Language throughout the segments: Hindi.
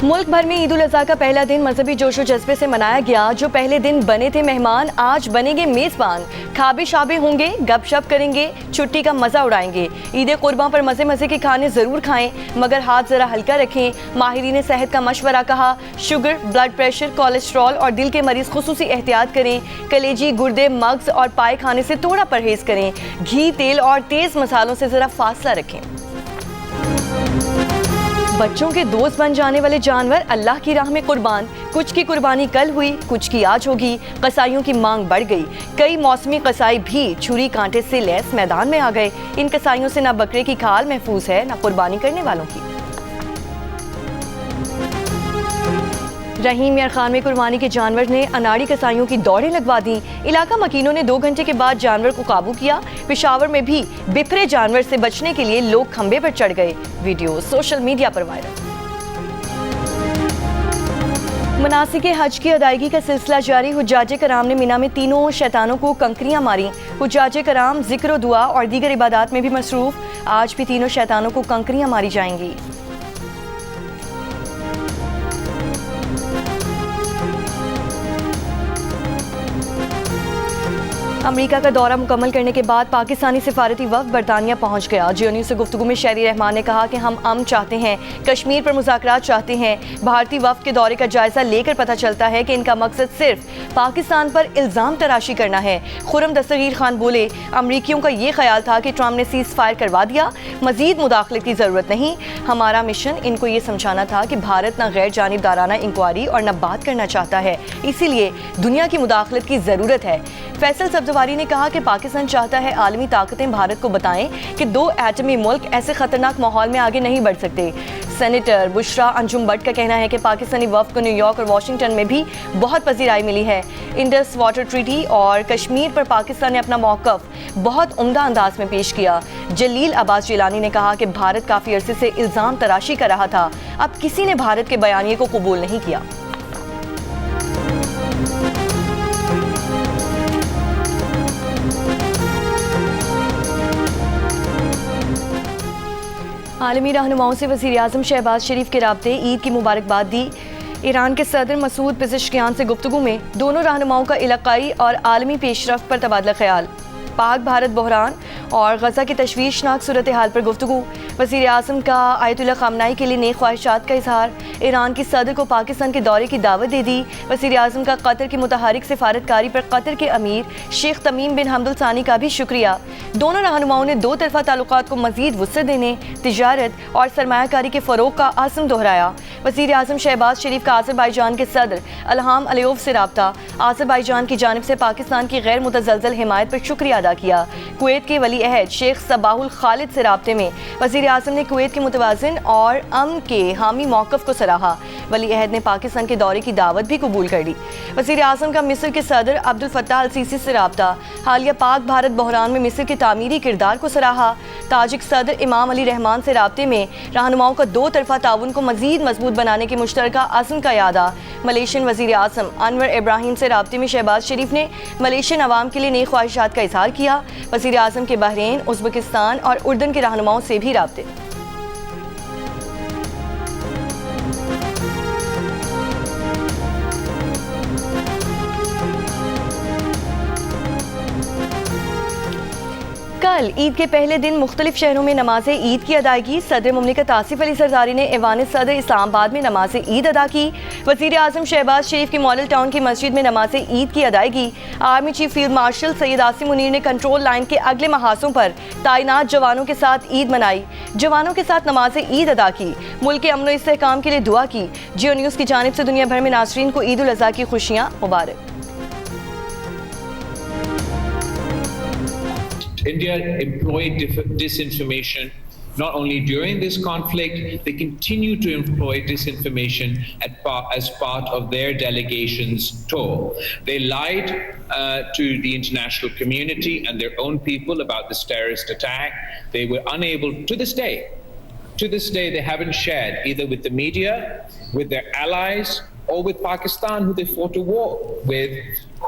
मुल्क भर में ईद उल अज़हा का पहला दिन मजहबी जोशो जज्बे से मनाया गया। जो पहले दिन बने थे मेहमान आज बनेंगे मेज़बान। खाबे शाबे होंगे, गपशप करेंगे, छुट्टी का मज़ा उड़ाएंगे। ईद कुर्बान पर मज़े मज़े के खाने ज़रूर खाएं, मगर हाथ ज़रा हल्का रखें। माहिरीन सेहत का मशवरा कहा, शुगर, ब्लड प्रेशर, कोलेस्ट्रॉल और दिल के मरीज़ खुसूसी एहतियात करें। कलेजी, गुर्दे, मग्ज़ और पाए खाने से थोड़ा परहेज़ करें। घी, तेल और तेज़ मसालों से ज़रा फासला रखें। बच्चों के दोस्त बन जाने वाले जानवर अल्लाह की राह में कुर्बान। कुछ की कुर्बानी कल हुई, कुछ की आज होगी। कसाईयों की मांग बढ़ गई। कई मौसमी कसाई भी छुरी कांटे से लैस मैदान में आ गए। इन कसाईयों से न बकरे की खाल महफूज है, न कुर्बानी करने वालों की। रहीम यार खान में कुर्बानी के जानवर ने अनाड़ी कसाईयों की दौड़ें लगवा दी। इलाका मकीनों ने 2 घंटे के बाद जानवर को काबू किया। पेशावर में भी बिफरे जानवर से बचने के लिए लोग खंबे पर चढ़ गए। वीडियो सोशल मीडिया पर वायरल। मनासिके हज की अदायगी का सिलसिला जारी। हुज्जाजे कराम ने मिना में तीनों शैतानों को कंकरियां मारी। हुज्जाजे कराम जिक्र, दुआ और दीगर इबादत में भी मसरूफ। आज भी तीनों शैतानों को कंकरियां मारी जाएंगी। अमेरिका का दौरा मुकम्मल करने के बाद पाकिस्तानी सिफारती वफ़द बरतानिया पहुंच गया। जियो से गुफ्तगू में शहरी रहमान ने कहा कि हम अमन चाहते हैं, कश्मीर पर मुज़ाकरात चाहते हैं। भारतीय वफ़द के दौरे का जायजा लेकर पता चलता है कि इनका मकसद सिर्फ पाकिस्तान पर इल्ज़ाम तराशी करना है। खुर्रम दस्तगीर खान बोले, अमरीकियों का ये ख्याल था कि ट्रम्प ने सीज़ फायर करवा दिया, मज़ीद मुदाखलत की ज़रूरत नहीं। हमारा मिशन इनको ये समझाना था कि भारत न गैर जानिबदाराना इंक्वायरी और न बात करना चाहता है, इसीलिए दुनिया की मुदाखलत की ज़रूरत है। फैसल सब्ज़वारी ने कहा कि पाकिस्तान चाहता है आलमी ताकतें भारत को बताएं कि 2 एटमी मुल्क ऐसे खतरनाक माहौल में आगे नहीं बढ़ सकते। सेनेटर बुशरा अंजुम बट का कहना है कि पाकिस्तानी वफ़द को न्यूयॉर्क और वाशिंगटन में भी बहुत पजीराई मिली है। इंडस वाटर ट्रीटी और कश्मीर पर पाकिस्तान ने अपना मौक़िफ़ बहुत उम्दा अंदाज में पेश किया। जलील अब्बास जिलानी ने कहा कि भारत काफ़ी अरसे से इल्ज़ाम तराशी कर रहा था, अब किसी ने भारत के बयानिए को कबूल नहीं किया। आलमी रहनुमाओं से वज़ीर-ए-आज़म शहबाज शरीफ के राब्ते ईद की मुबारकबाद दी। ईरान के सदर मसूद पेज़ेश्कियान से गुफ्तगू में दोनों रहनुमाओं का इलाकाई और आलमी पेशरफ्त पर तबादला ख्याल। पाक भारत बहरान और गज़ा की तशवीशनाक सूरत हाल पर गुफ्तगू। वज़ीर-ए-आज़म का आयतुल्लाह ख़ामनाई के लिए नेक ख्वाहिशात का इजहार। ईरान की सदर को पाकिस्तान के दौरे की दावत दे दी। वज़ीर-ए-आज़म का कतर की मुतहरिक सिफारतकारी पर कतर के अमीर शेख तमीम बिन हमदुल सानी का भी शुक्रिया। दोनों रहनुमाओं ने 2 तरफ़ा ताल्लुकात को मज़ीद वुसअत देने, तिजारत और सरमायाकारी के फ़रोग़ का आज़म दोहराया। वज़ीर-ए-आज़म शहबाज शरीफ का आज़रबाईजान के सदर इल्हाम अलियोव से राब्ता। आज़रबाईजान की जानिब से पाकिस्तान की गैर मुतज़लज़ल हिमायत पर शुक्रिया अदा किया। कुवैत के वली अहद शेख सबाहुल खालिद से राब्ते में वज़ीर-ए-आज़म ने कुवैत के मुतवाज़िन और अमन के हामी मौक़िफ़ को सराहा। वली अहद ने पाकिस्तान के दौरे की दावत भी कबूल कर ली। वज़ीर-ए-आज़म का मिस्र के सदर अब्दुल फत्ताह अल सीसी से राब्ता। हालिया पाक भारत बहरान में मिस्र के तामीरी किरदार को सराहा। ताजिक सदर इमाम अली रहमान से राब्ते में रहनुमाओं का 2 तरफ़ा ताउन को मज़ीद मजबूत बनाने के मुश्तरका अज़्म का यादा। मलेशियन वज़ीर-ए-आज़म अनवर इब्राहिम से राब्ते में शहबाज शरीफ ने मलेशियन अवाम के लिए नई ख्वाहिशात का इजहार किया। वज़ीर-ए-आज़म के बहरीन, उज़्बेकिस्तान और उर्दन के रहनुमाओं से भी राब्ते। कल ईद के पहले दिन मुख्तलिफ शहरों में नमाज ईद की अदायगी। सदर मुमलिकत आसिफ अली सरदारी ने ऐवान सदर इस्लामाबाद में नमाज ईद अदा की। वज़ीर-ए-आज़म शहबाज शरीफ की मॉडल टाउन की मस्जिद में नमाज ईद की अदायगी। Army chief field marshal Syed Asim Munir ने कंट्रोल लाइन के अगले महासों पर तैनात जवानों के साथ ईद मनाई। जवानों के साथ नमाज ईद अदा की। मुल्क के अमन व इस्तेहकाम के लिए दुआ की। जियो न्यूज़ की जानिब से दुनिया भर में नाज़रीन को ईद उल अज़हा की खुशियाँ मुबारक। India employed disinformation not only during this conflict, they continue to employ disinformation as part of their delegation's tour. They lied to the international community and their own people about this terrorist attack. They were unable, to this day, they haven't shared either with the media, with their allies, or with Pakistan, who they fought a war with,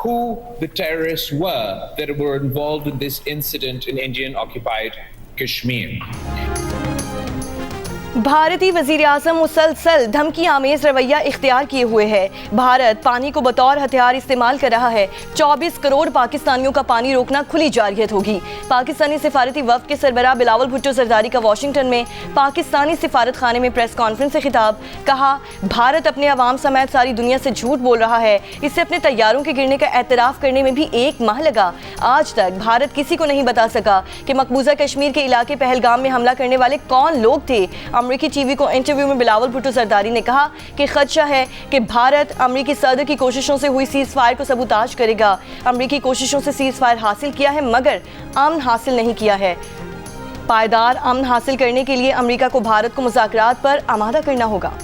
who the terrorists were that were involved in this incident in Indian-occupied Kashmir. भारतीय वज़ीर आज़म मुसलसल धमकी आमेज रवैया इख्तियार किए हुए है। भारत पानी को बतौर हथियार इस्तेमाल कर रहा है। 24 करोड़ पाकिस्तानियों का पानी रोकना खुली जारहियत होगी। पाकिस्तानी सिफारती वफ़द के सरबराह बिलावल भुट्टो जरदारी का वाशिंगटन में पाकिस्तानी सिफारत खाने में प्रेस कॉन्फ्रेंस से खिताब। कहा, भारत अपने अवाम समेत सारी दुनिया से झूठ बोल रहा है। इससे अपने तैयारों के गिरने का एतराफ़ करने में भी 1 माह लगा। आज तक भारत किसी को नहीं बता सका कि मकबूजा कश्मीर के इलाके पहलगाम में हमला करने वाले कौन लोग थे। अमरीकी टीवी को इंटरव्यू में बिलावल भुट्टो जरदारी ने कहा कि खदशा है कि भारत अमरीकी सदर की कोशिशों से हुई सीज़ फायर को सबूताज करेगा। अमरीकी कोशिशों से सीज़ फायर हासिल किया है मगर अमन हासिल नहीं किया है। पायदार अमन हासिल करने के लिए अमरीका को भारत को मुज़ाकरात पर आमादा करना होगा।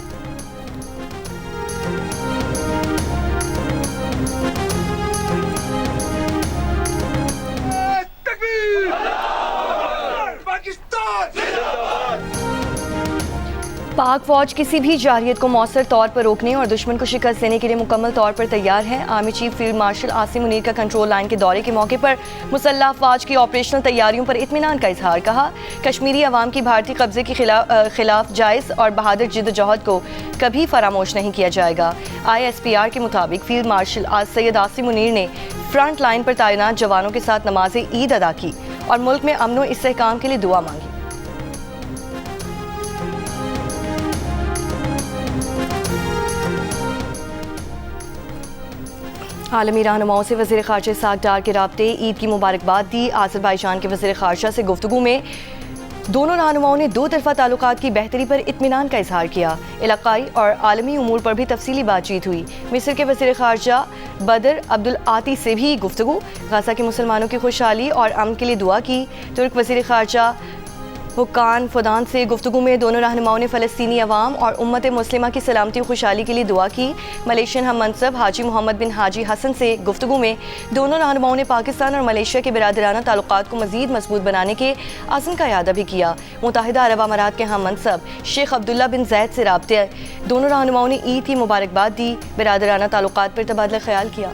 पाक फौज किसी भी जारहियत को मौसर तौर पर रोकने और दुश्मन को शिकस्त देने के लिए मुकम्मल तौर पर तैयार है। Army chief field marshal Asim Munir का कंट्रोल लाइन के दौरे के मौके पर मुसल्लह अफवाज की ऑपरेशनल तैयारियों पर इत्मीनान का इजहार। कहा, कश्मीरी अवाम की भारतीय कब्जे के खिलाफ जायज़ और बहादुर जिद्दोजहद को कभी फरामोश नहीं किया जाएगा। ISPR के मुताबिक फील्ड मार्शल सैयद आसिम मुनीर ने फ्रंट लाइन पर तैनात जवानों के साथ नमाज ईद अदा की और मुल्क में अमन व इस्तेहकाम के लिए दुआ मांगी। आलमी रहनुमाओं से वज़ीर ख़ारजा इस्हाक़ डार के राब्ते ईद की मुबारकबाद दी। आज़रबाईजान के वज़ीर ख़ारजा से गुफ्तगू में दोनों रहनुमाओं ने 2 तरफ़ा ताल्लुकात की बेहतरी पर इत्मीनान का इजहार किया। इलाक़ाई और आलमी उमूर पर भी तफसीली बातचीत हुई। मिस्र के वज़ीर ख़ारजा बदर अब्दुल आती से भी गुफ्तगू। गाज़ा के मुसलमानों की खुशहाली और अमन के लिए दुआ की। तुर्क वज़ीर ख़ारजा हुकान फुदान से गुफ्तगू में दोनों रहनुमाओं ने फ़लस्तीनी अवाम और उम्मत मुस्लिमा की सलामती और खुशहाली के लिए दुआ की। मलेशियन हम मनसब हाजी मोहम्मद बिन हाजी हसन से गुफ्तगू में दोनों रहनुमाओं ने पाकिस्तान और मलेशिया के बिरादराना ताल्लुकात को मज़ीद मजबूत बनाने के अज़्म का इरादा भी किया। मुत्तहिदा अरब अमारात के हम मनसब शेख अब्दुल्ला बिन ज़ैद से राब्ते दोनों रहनुमाओं ने ईद की मुबारकबाद दी। बिरादराना ताल्लुकात पर तबादला ख्याल किया।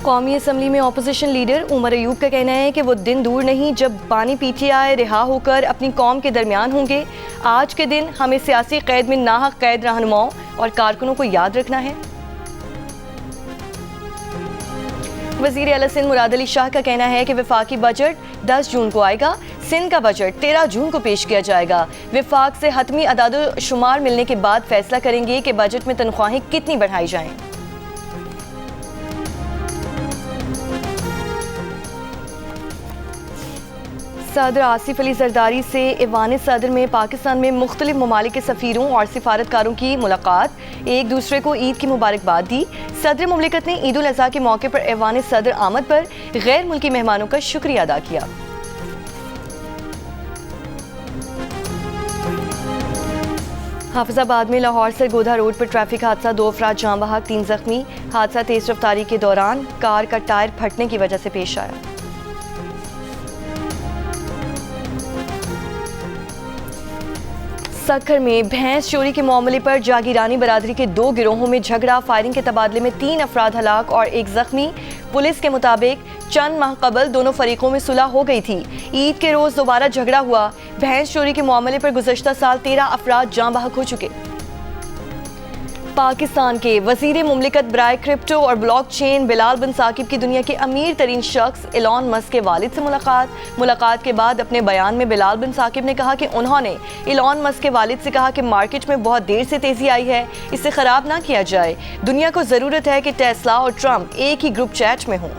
कौमी असम्बली में अपोजिशन लीडर उमर अयूब का कहना है कि वो दिन दूर नहीं जब बानी PTI रिहा होकर अपनी कौम के दरमियान होंगे। आज के दिन हमें सियासी कैद में नाहक कैद रहनुमाओं और कारकुनों को याद रखना है। वज़ीर आला सिंध मुराद अली शाह का कहना है कि वफाकी बजट 10 जून को आएगा। सिंध का बजट 13 जून को पेश किया जाएगा। विफाक से हतमी अदाद शुमार मिलने के बाद फैसला करेंगे कि बजट में तनख्वाहें कितनी बढ़ाई जाएं। सदर आसिफ अली जरदारी से ऐवान सदर में पाकिस्तान में मुख्तलिफ ममालिक के सफ़ीरों और सिफारतकारों की मुलाकात। एक दूसरे को ईद की मुबारकबाद दी। सदर मुमलिकत ने ईद उल अज़हा के मौके पर ऐवान सदर आमद पर गैर मुल्की मेहमानों का शुक्रिया अदा किया। हाफिजाबाद में लाहौर सरगोधा रोड पर ट्रैफिक हादसा, 2 अफराद जाँ बहक, 3 जख्मी। हादसा तेज रफ्तारी के दौरान कार का टायर फटने की वजह से पेश आया। सक्खर में भैंस चोरी के मामले पर जागीरानी बरादरी के 2 गिरोहों में झगड़ा। फायरिंग के तबादले में 3 अफराद हलाक और 1 जख्मी। पुलिस के मुताबिक चंद माह कबल दोनों फरीकों में सुलह हो गई थी। ईद के रोज दोबारा झगड़ा हुआ। भैंस चोरी के मामले पर गुज़श्ता साल 13 अफराद जाँ बहक हो चुके। पाकिस्तान के वज़ीर मुमलिकत बराए क्रिप्टो और ब्लॉक चेन बिलाल बिन साकिब की दुनिया के अमीर तरीन शख्स एलॉन मस्क के वालिद से मुलाकात के बाद अपने बयान में बिलाल बिन साकिब ने कहा कि उन्होंने एलॉन मस्क के वालिद से कहा कि मार्केट में बहुत देर से तेजी आई है, इसे ख़राब ना किया जाए। दुनिया को ज़रूरत है कि टेस्ला और ट्रंप एक ही ग्रुप चैट में हों।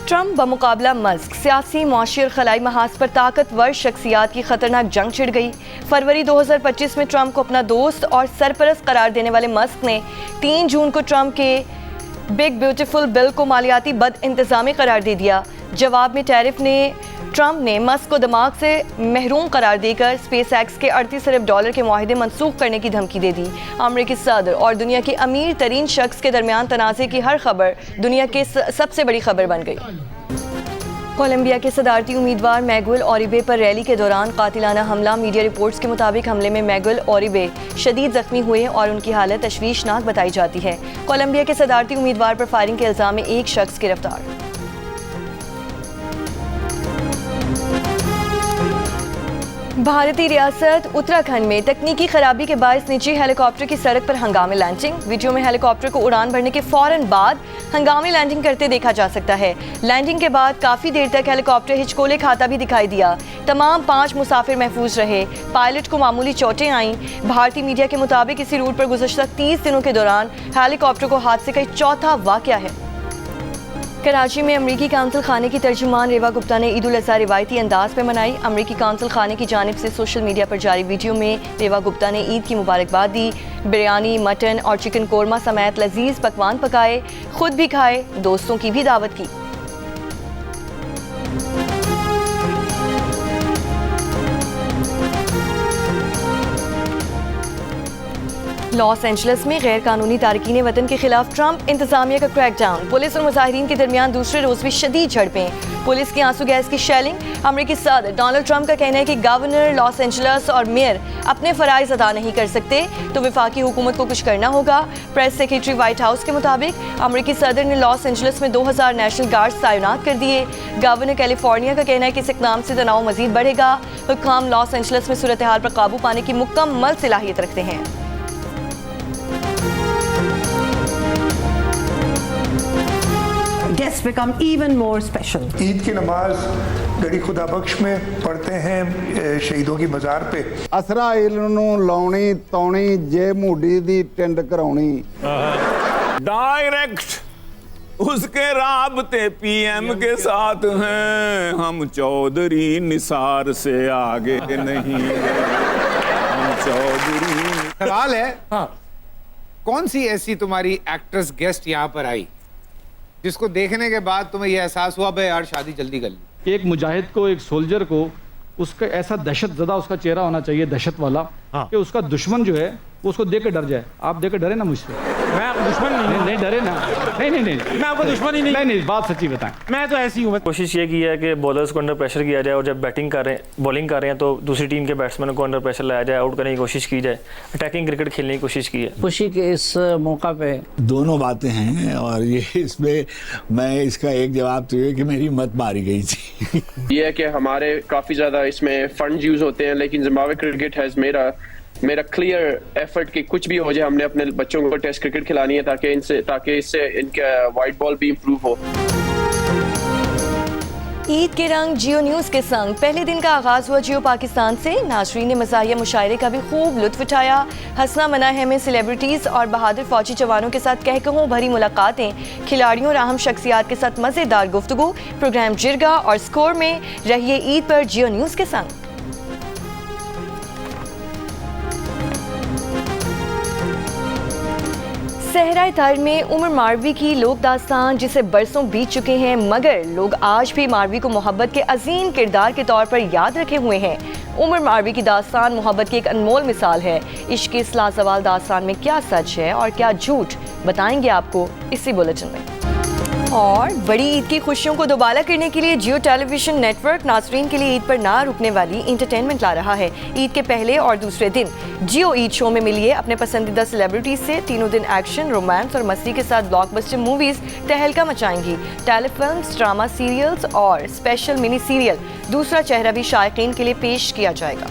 ट्रंप बमुकाबला मस्क, सियासी, मुआशी और खलाई महाज पर ताकतवर शख्सियात की खतरनाक जंग छिड़ गई। फरवरी 2025 में ट्रंप को अपना दोस्त और सरपरस्त करार देने वाले मस्क ने 3 जून को ट्रंप के बिग ब्यूटीफुल बिल को मालियाती बद इंतजामी करार दे दिया। जवाब में ट्रंप ने मस्क को दिमाग से महरूम करार देकर स्पेस एक्स के $38 अरब के मुआहदे मनसूख करने की धमकी दे दी। अमरीकी सदर और दुनिया के अमीर तरीन शख्स के दरमियान तनाज़े की हर खबर दुनिया की सबसे बड़ी खबर बन गई। कोलंबिया के सदारती उम्मीदवार मैगुएल ओरिबे पर रैली के दौरान कातिलाना हमला। मीडिया रिपोर्ट्स के मुताबिक हमले में मैगुएल ओरिबे शदीद जख्मी हुए और उनकी हालत तशवीशनाक बताई जाती है। कोलंबिया के सदारती उम्मीदवार पर फायरिंग के इल्जाम में एक शख्स गिरफ्तार। भारतीय रियासत उत्तराखंड में तकनीकी खराबी के बायस निजी हेलीकॉप्टर की सड़क पर हंगामी लैंडिंग। वीडियो में हेलीकॉप्टर को उड़ान भरने के फौरन बाद हंगामी लैंडिंग करते देखा जा सकता है। लैंडिंग के बाद काफी देर तक हेलीकॉप्टर हिचकोले खाता भी दिखाई दिया। तमाम 5 मुसाफिर महफूज रहे। पायलट को मामूली चोटें आईं। भारतीय मीडिया के मुताबिक इसी रूट पर गुज़श्ता 30 दिनों के दौरान हेलीकॉप्टर को हादसे का चौथा वाकया है। कराची में अमरीकी काउंसिल खाने की तर्जुमान रेवा गुप्ता ने ईद उल अज़हा रिवायती अंदाज में मनाई। अमरीकी काउंसिल खाने की जानिब से सोशल मीडिया पर जारी वीडियो में रेवा गुप्ता ने ईद की मुबारकबाद दी। बिरयानी, मटन और चिकन कोरमा समेत लजीज पकवान पकाए, खुद भी खाए, दोस्तों की भी दावत की। लॉस एंजलिस में गैर कानूनी तारकीन वतन के खिलाफ ट्रंप इंतजामिया का क्रैकडाउन। पुलिस और मुजाहिरीन के दरमियान दूसरे रोज भी शदीद झड़पें। पुलिस की आंसू गैस की शेलिंग। अमेरिकी सदर डोनाल्ड ट्रंप का कहना है कि गवर्नर, लॉस एंजलिस और मेयर अपने फराइज अदा नहीं कर सकते तो वफाकी हुकूमत को कुछ करना होगा। प्रेस सेक्रेटरी व्हाइट हाउस के मुताबिक अमेरिकी सदर ने लॉस एंजलिस में 2000 नेशनल गार्ड्स तैनात कर दिए। गवर्नर कैलिफोर्निया का कहना है कि इस इक़दाम से तनाव मजीद बढ़ेगा। हुक्काम लॉस एंजलिस में सूरत हाल पर काबू पाने की मुकम्मल सलाहियत रखते हैं। Guests become even more special. Eid की नमाज गड़ी खुदा बख्श में पढ़ते हैं शहीदों की मज़ार पे। असरा इलनू लाउनी तौनी जे मूडी दी टिंड कराउनी। डायरेक्ट उसके राबते पीएम के साथ हैं, हम चौधरी निसार से आगे नहीं, हम चौधरी। सवाल है, हाँ, कौन सी ऐसी तुम्हारी एक्ट्रेस गेस्ट यहाँ पर आई जिसको देखने के बाद तुम्हें यह एहसास हुआ भाई यार शादी जल्दी कर ली? एक मुजाहिद को, एक सोल्जर को उसका ऐसा दहशत ज़दा उसका चेहरा होना चाहिए, दहशत वाला, हाँ, कि उसका दुश्मन जो है वो उसको देख के डर जाए। आप देख के डरे ना मुझसे? मैं आपको दुश्मन नहीं डरे ना। नहीं मैं आपको दुश्मन ही नहीं, बात सच्ची बताएं। मैं तो ऐसी हूँ। कोशिश ये की है कि बॉलर्स को अंडर प्रेशर किया जाए और जब बॉलिंग कर रहे हैं तो दूसरी टीम के बैट्समैन को अंडर प्रेशर लाया जाए, आउट करने की कोशिश की जाए, अटैकिंग क्रिकेट खेलने की कोशिश की है। खुशी के इस मौका पे दोनों बातें हैं और ये इसमें मैं इसका एक जवाब तो ये कि मेरी मत मारी गई थी। ये है कि हमारे काफ़ी ज़्यादा इसमें फंड यूज़ होते हैं, लेकिन जिम्बाब्वे क्रिकेट हैज़ मेरा क्लियर एफर्ट कि कुछ भी हो जाए हमने अपने बच्चों को टेस्ट क्रिकेट खिलानी है ताकि इससे इनका वाइट बॉल भी इम्प्रूव हो। ईद के रंग जियो न्यूज़ के संग पहले दिन का आगाज हुआ जियो पाकिस्तान से। नाजरीन ने मज़ाहिया मुशायरे का भी खूब लुत्फ उठाया। हंसना मना है में सेलिब्रिटीज़ और बहादुर फौजी जवानों के साथ कहकहों भरी मुलाकातें, खिलाड़ियों और अहम शख्सियात के साथ मज़ेदार गुफ्तगू। प्रोग्राम जिरगा और स्कोर में रहिए ईद पर जियो न्यूज़ के संग। सहराए तार में उमर मारवी की लोक दास्तान, जिसे बरसों बीत चुके हैं मगर लोग आज भी मारवी को मोहब्बत के अजीम किरदार के तौर पर याद रखे हुए हैं। उमर मारवी की दास्तान मोहब्बत की एक अनमोल मिसाल है। इश्क की इस लाजवाल दास्तान में क्या सच है और क्या झूठ, बताएंगे आपको इसी बुलेटिन में। और बड़ी ईद की खुशियों को दोबारा करने के लिए जियो टेलीविजन नेटवर्क नाजरीन के लिए ईद पर ना रुकने वाली इंटरटेनमेंट ला रहा है। ईद के पहले और दूसरे दिन जियो ईद शो में मिलिए अपने पसंदीदा सेलिब्रिटीज से। तीनों दिन एक्शन, रोमांस और मस्ती के साथ ब्लॉकबस्टर मूवीज तहलका मचाएंगी। टेलीफिल्म्स, ड्रामा सीरियल्स और स्पेशल मिनी सीरियल दूसरा चेहरा भी शायकीन के लिए पेश किया जाएगा।